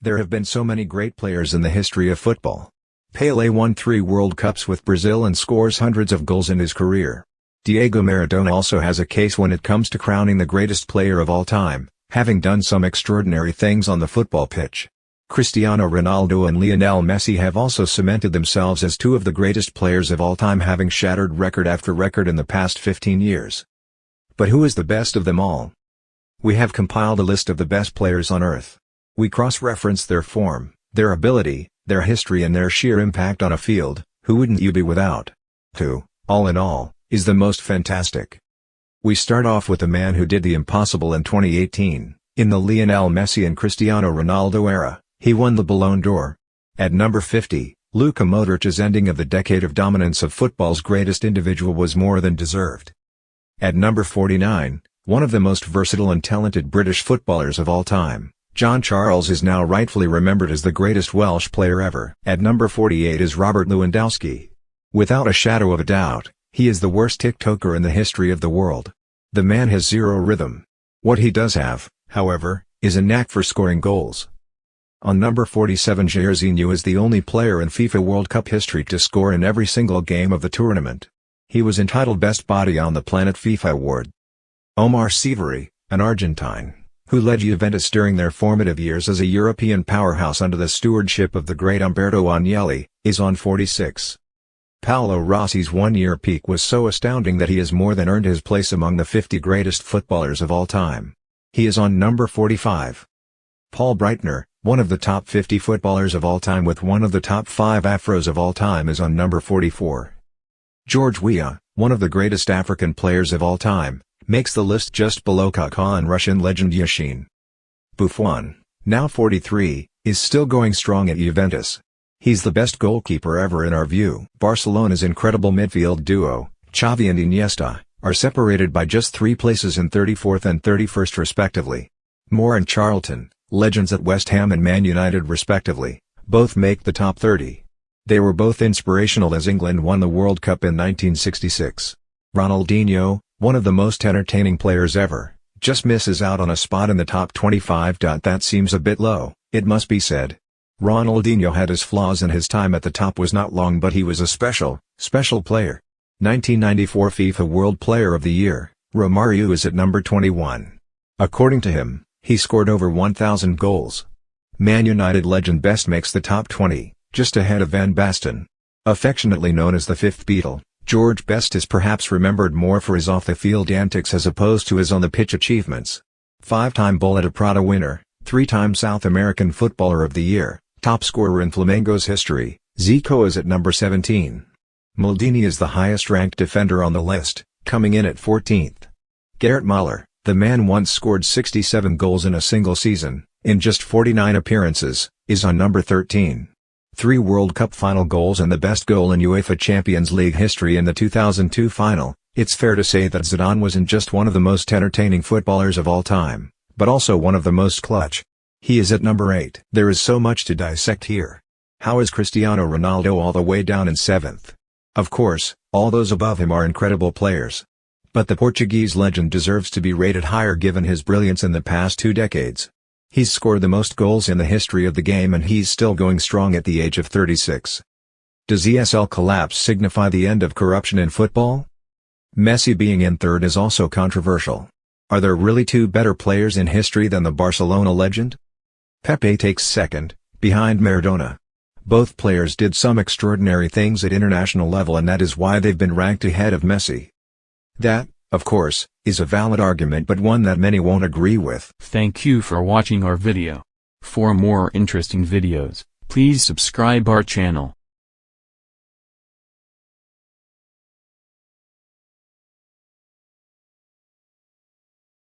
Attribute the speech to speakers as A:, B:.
A: There have been so many great players in the history of football. Pelé won 3 World Cups with Brazil and scores hundreds of goals in his career. Diego Maradona also has a case when it comes to crowning the greatest player of all time, having done some extraordinary things on the football pitch. Cristiano Ronaldo and Lionel Messi have also cemented themselves as 2 of the greatest players of all time, having shattered record after record in the past 15 years. But who is the best of them all? We have compiled a list of the best players on earth. We cross-reference their form, their ability, their history and their sheer impact on a field. Who wouldn't you be without? Who, all in all, is the most fantastic? We start off with the man who did the impossible in 2018. In the Lionel Messi and Cristiano Ronaldo era, he won the Ballon d'Or. At number 50, Luka Modric's ending of the decade of dominance of football's greatest individual was more than deserved. At number 49, one of the most versatile and talented British footballers of all time, John Charles is now rightfully remembered as the greatest Welsh player ever. At number 48 is Robert Lewandowski. Without a shadow of a doubt, he is the worst TikToker in the history of the world. The man has zero rhythm. What he does have, however, is a knack for scoring goals. On number 47, Jairzinho is the only player in FIFA World Cup history to score in every single game of the tournament. He was entitled Best Body on the Planet FIFA award. Omar Siveri, an Argentine, who led Juventus during their formative years as a European powerhouse under the stewardship of the great Umberto Agnelli, is on 46. Paolo Rossi's one-year peak was so astounding that he has more than earned his place among the 50 greatest footballers of all time. He is on number 45. Paul Breitner, one of the top 50 footballers of all time with one of the top 5 afros of all time, is on number 44. George Weah, one of the greatest African players of all time, makes the list just below Kaká and Russian legend Yashin. Buffon, now 43, is still going strong at Juventus. He's the best goalkeeper ever in our view. Barcelona's incredible midfield duo, Xavi and Iniesta, are separated by just 3 places in 34th and 31st respectively. Moore and Charlton, legends at West Ham and Man United respectively, both make the top 30. They were both inspirational as England won the World Cup in 1966. Ronaldinho, one of the most entertaining players ever, just misses out on a spot in the top 25. That seems a bit low, it must be said. Ronaldinho had his flaws and his time at the top was not long, but he was a special player. 1994 FIFA World Player of the Year, Romario is at number 21. According to him, he scored over 1,000 goals. Man United legend Best makes the top 20, just ahead of Van Basten. Affectionately known as the Fifth Beatle, George Best is perhaps remembered more for his off-the-field antics as opposed to his on-the-pitch achievements. 5-time Bola de Prata winner, 3-time South American Footballer of the Year, top scorer in Flamengo's history, Zico is at number 17. Maldini is the highest-ranked defender on the list, coming in at 14th. Garrett Mahler, the man once scored 67 goals in a single season, in just 49 appearances, is on number 13. 3 World Cup final goals and the best goal in UEFA Champions League history in the 2002 final. It's fair to say that Zidane wasn't just one of the most entertaining footballers of all time, but also one of the most clutch. He is at number 8. There is so much to dissect here. How is Cristiano Ronaldo all the way down in 7th? Of course, all those above him are incredible players. But the Portuguese legend deserves to be rated higher given his brilliance in the past 2 decades. He's scored the most goals in the history of the game and he's still going strong at the age of 36. Does ESL collapse signify the end of corruption in football? Messi being in 3rd is also controversial. Are there really 2 better players in history than the Barcelona legend? Pepe takes 2nd, behind Maradona. Both players did some extraordinary things at international level and that is why they've been ranked ahead of Messi. That, of course, is a valid argument but one that many won't agree with.
B: Thank you for watching our video. For more interesting videos, please subscribe our channel.